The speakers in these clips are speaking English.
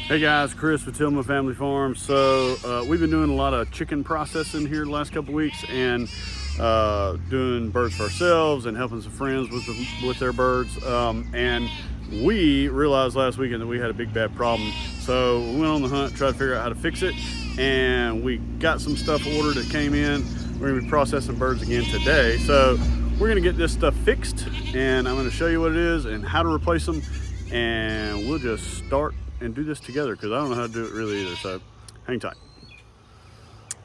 Hey guys, Chris with Tillman Family Farm. So we've been doing a lot of chicken processing here the last couple weeks, and doing birds for ourselves and helping some friends with their birds. And we realized last weekend that we had a big bad problem. So we went on the hunt, tried to figure out how to fix it, and we got some stuff ordered that came in. We're gonna be processing birds again today. So we're gonna get this stuff fixed, and I'm gonna show you what it is and how to replace them, and we'll just start and do this together because I don't know how to do it really either. So hang tight.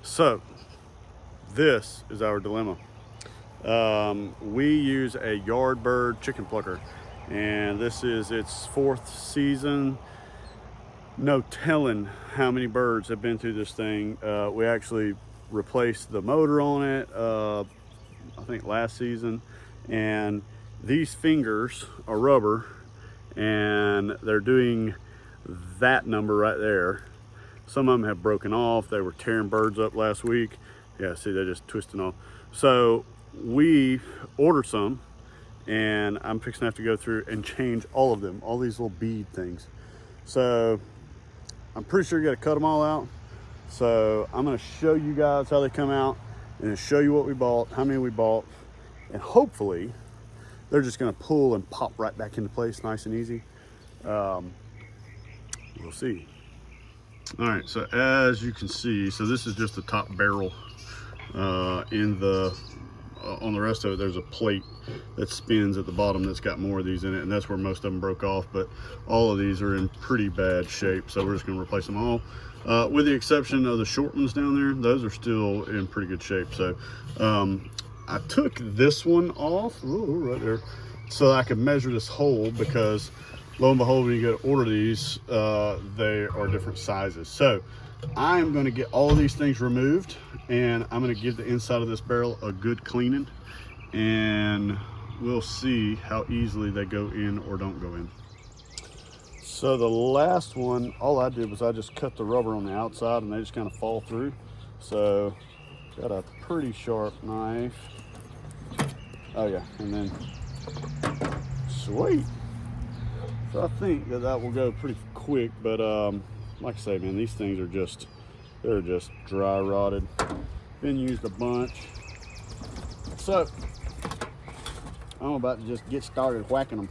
So this is our dilemma. We use a Yardbird Chicken Plucker, and this is its 4th season. No telling how many birds have been through this thing. We actually replaced the motor on it, I think last season, and these fingers are rubber, and they're doing that number right there. Some of them have broken off. They were tearing birds up last week. Yeah, see, they're just twisting off. So we ordered some, and I'm fixing to have to go through and change all of them, all these little bead things. So I'm pretty sure you got to cut them all out. So I'm going to show you guys how they come out and show you what we bought, how many we bought, and hopefully they're just going to pull and pop right back into place nice and easy. We'll see. All right, so as you can see, so this is just the top barrel. On the rest of it, there's a plate that spins at the bottom that's got more of these in it, and that's where most of them broke off, but all of these are in pretty bad shape, so we're just gonna replace them all. With the exception of the short ones down there, those are still in pretty good shape. So I took this one off, right there, so I could measure this hole, because lo and behold, when you go to order these, they are different sizes. So I'm going to get all of these things removed, and I'm going to give the inside of this barrel a good cleaning, and we'll see how easily they go in or don't go in. So the last one, all I did was I just cut the rubber on the outside, and they just kind of fall through. So got a pretty sharp knife. Oh yeah, and then sweet. So I think that will go pretty quick, but like I say, man, these things are they're just dry rotted. Been used a bunch. So I'm about to just get started whacking them.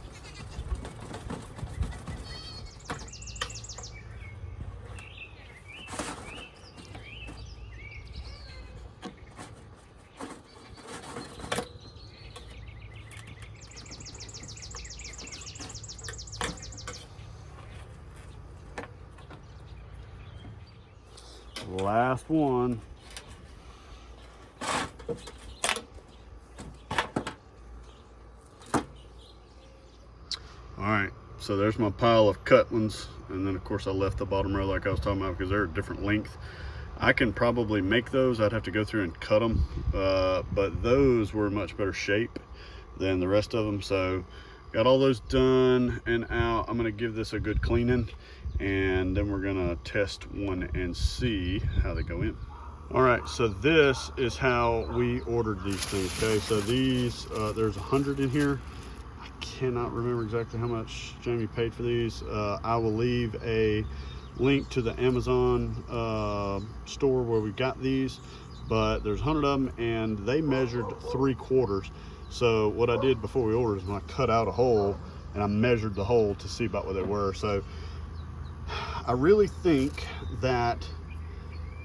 Last one. All right, so there's my pile of cut ones, and then of course I left the bottom row like I was talking about because they're a different length. I can probably make those. I'd have to go through and cut them, but those were much better shape than the rest of them. So got all those done and out. I'm gonna give this a good cleaning, and then we're gonna test one and see how they go in. All right, so this is how we ordered these things. Okay, so these, there's 100 in here. I cannot remember exactly how much Jamie paid for these. I will leave a link to the Amazon store where we got these, but there's 100 of them, and they measured 3/4. So what I did before we ordered is when I cut out a hole and I measured the hole to see about what they were. So I really think that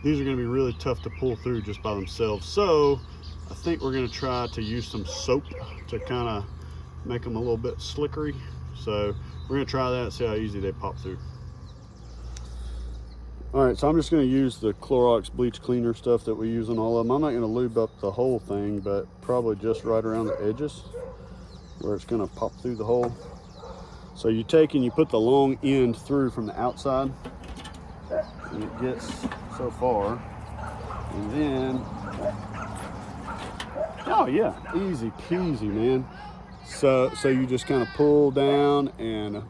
these are going to be really tough to pull through just by themselves. So I think we're going to try to use some soap to kind of make them a little bit slickery. So we're going to try that and see how easy they pop through. All right, so I'm just going to use the Clorox bleach cleaner stuff that we use on all of them. I'm not going to lube up the whole thing, but probably just right around the edges where it's going to pop through the hole. So you take and you put the long end through from the outside, and it gets so far, and then, oh yeah, easy peasy, man. So you just kind of pull down and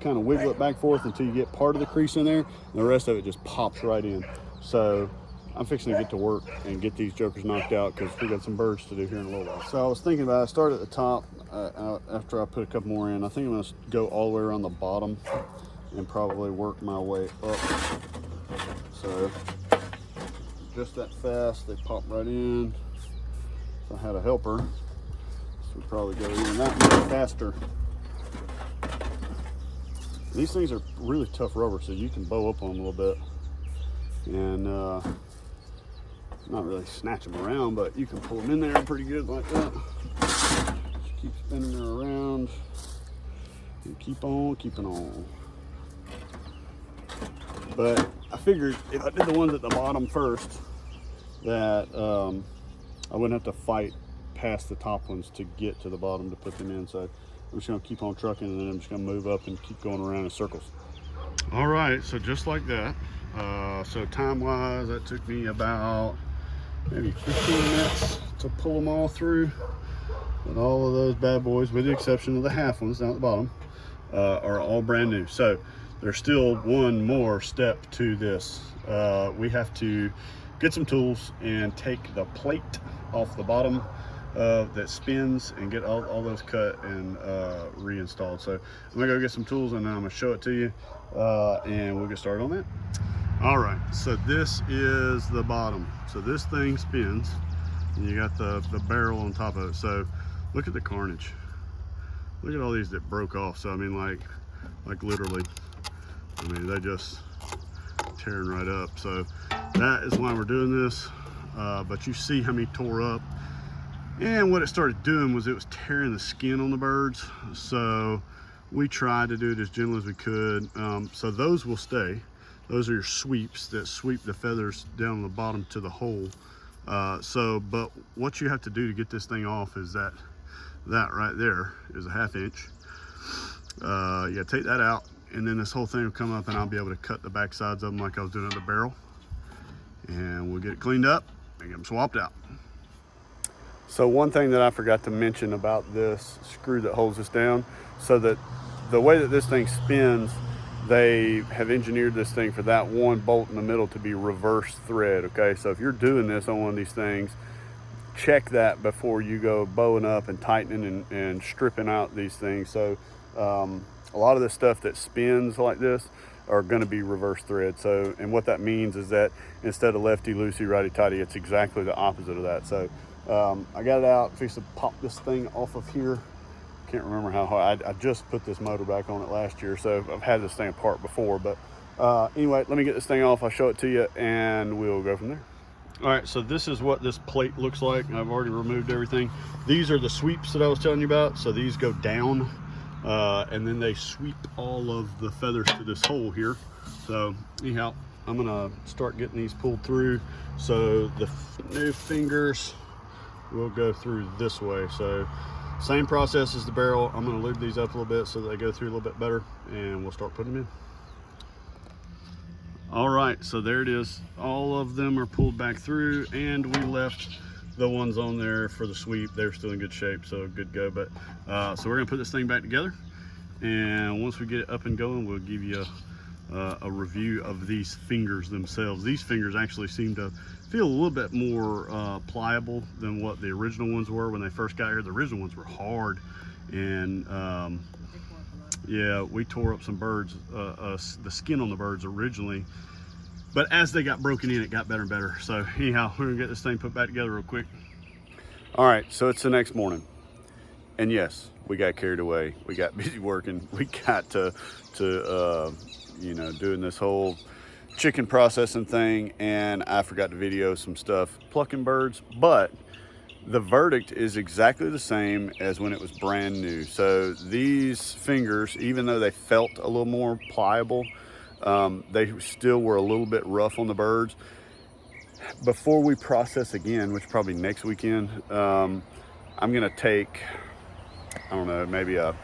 kind of wiggle it back and forth until you get part of the crease in there, and the rest of it just pops right in. So I'm fixing to get to work and get these jokers knocked out because we got some birds to do here in a little while. So I was thinking about it. I started at the top after I put a couple more in. I think I'm going to go all the way around the bottom and probably work my way up. So just that fast, they pop right in. If I had a helper, this would probably go even that much faster. These things are really tough rubber, so you can bow up on them a little bit and not really snatch them around, but you can pull them in there pretty good like that. Just keep spinning her around and keep on keeping on. But I figured if I did the ones at the bottom first, that I wouldn't have to fight past the top ones to get to the bottom to put them in. So I'm just gonna keep on trucking, and then I'm just gonna move up and keep going around in circles. All right, so just like that. So time-wise, that took me about maybe 15 minutes to pull them all through. And all of those bad boys, with the exception of the half ones down at the bottom, are all brand new. So there's still one more step to this. We have to get some tools and take the plate off the bottom that spins and get all those cut and reinstalled. So I'm gonna go get some tools and then I'm gonna show it to you and we'll get started on that. All right, so this is the bottom. So this thing spins and you got the barrel on top of it. So look at the carnage. Look at all these that broke off. So I mean, like literally, I mean, they just tearing right up. So that is why we're doing this. But you see how many tore up. And what it started doing was it was tearing the skin on the birds. So we tried to do it as gentle as we could. So those will stay. Those are your sweeps that sweep the feathers down the bottom to the hole. But what you have to do to get this thing off is that right there is a 1/2 inch. You gotta take that out, and then this whole thing will come up and I'll be able to cut the back sides of them like I was doing on the barrel. And we'll get it cleaned up and get them swapped out. So one thing that I forgot to mention about this screw that holds this down, so that the way that this thing spins, they have engineered this thing for that one bolt in the middle to be reverse thread, okay? So if you're doing this on one of these things, check that before you go bowing up and tightening and stripping out these things. So a lot of the stuff that spins like this are going to be reverse thread. So, and what that means is that instead of lefty loosey righty tighty, it's exactly the opposite of that. So I got it out, fixed to pop this thing off of here. Can't remember how hard. I just put this motor back on it last year, so I've had this thing apart before. But anyway, let me get this thing off. I'll show it to you and we'll go from there. All right, so this is what this plate looks like. I've already removed everything. These are the sweeps that I was telling you about. So these go down and then they sweep all of the feathers to this hole here. So anyhow, I'm gonna start getting these pulled through. So the new fingers will go through this way. So same process as the barrel. I'm gonna lube these up a little bit so that they go through a little bit better, and we'll start putting them in. All right, so there it is. All of them are pulled back through, and we left the ones on there for the sweep. They're still in good shape, so good go. But so we're gonna put this thing back together, and once we get it up and going, we'll give you a review of these fingers themselves. These fingers actually seem to feel a little bit more pliable than what the original ones were when they first got here. The original ones were hard, and yeah, we tore up some birds, the skin on the birds originally, but as they got broken in, it got better and better. So anyhow, we're gonna get this thing put back together real quick. All right, so it's the next morning, and yes, we got carried away. We got busy working. We got to you know, doing this whole chicken processing thing, and I forgot to video some stuff plucking birds, but the verdict is exactly the same as when it was brand new. So these fingers, even though they felt a little more pliable, they still were a little bit rough on the birds. Before we process again, which probably next weekend, I'm gonna take, I don't know, maybe a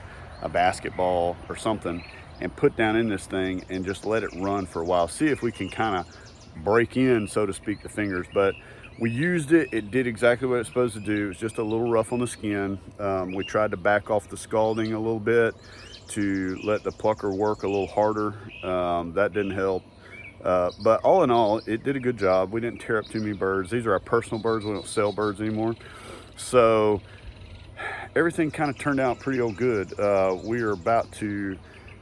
basketball or something and put down in this thing and just let it run for a while. See if we can kind of break in, so to speak, the fingers. But we used it, it did exactly what it's supposed to do. It was just a little rough on the skin. We tried to back off the scalding a little bit to let the plucker work a little harder. That didn't help. But all in all, it did a good job. We didn't tear up too many birds. These are our personal birds. We don't sell birds anymore. So everything kind of turned out pretty old good. We are about to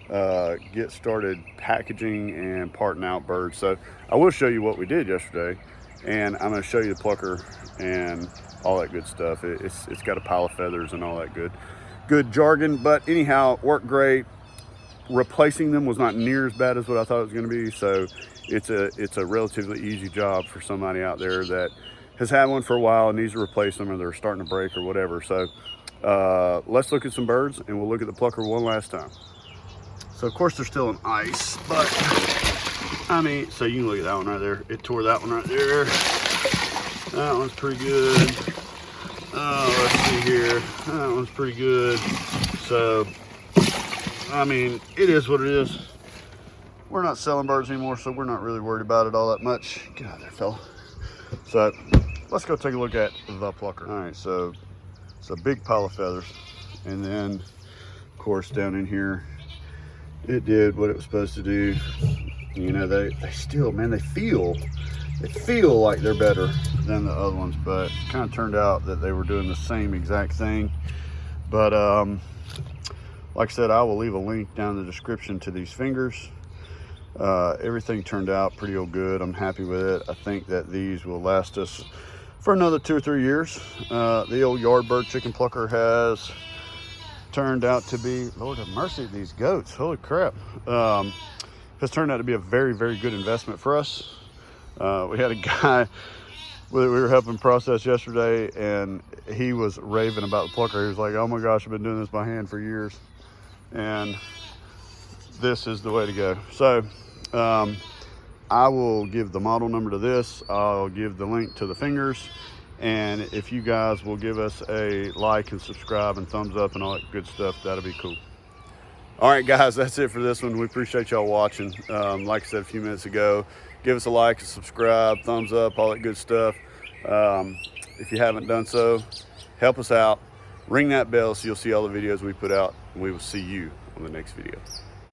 get started packaging and parting out birds. So I will show you what we did yesterday, and I'm going to show you the plucker and all that good stuff. It's got a pile of feathers and all that good jargon, but anyhow, worked great. Replacing them was not near as bad as what I thought it was going to be, so it's a relatively easy job for somebody out there that has had one for a while and needs to replace them, or they're starting to break or whatever. So let's look at some birds, and we'll look at the plucker one last time. So of course they're still in ice, but I mean, so you can look at that one right there. It tore that one right there. That one's pretty good. Let's see here. That one's pretty good. So I mean, it is what it is. We're not selling birds anymore, so we're not really worried about it all that much. Get out of there, fella. So let's go take a look at the plucker. All right, so it's a big pile of feathers, and then of course down in here it did what it was supposed to do. You know, they still, man, they feel like they're better than the other ones, but it kind of turned out that they were doing the same exact thing. But like I said, I will leave a link down in the description to these fingers. Everything turned out pretty old good. I'm happy with it. I think that these will last us for another 2 or 3 years. The old Yardbird Chicken Plucker has turned out to be, Lord have mercy, these goats, holy crap. Has turned out to be a very, very good investment for us. We had a guy we were helping process yesterday, and he was raving about the plucker. He was like, oh my gosh, I've been doing this by hand for years, and this is the way to go. So I will give the model number to this. I'll give the link to the fingers, and if you guys will give us a like and subscribe and thumbs up and all that good stuff, that'll be cool. All right, guys, that's it for this one. We appreciate y'all watching. Like I said a few minutes ago, give us a like and subscribe, thumbs up, all that good stuff. If you haven't done so, help us out. Ring that bell so you'll see all the videos we put out, and we will see you on the next video.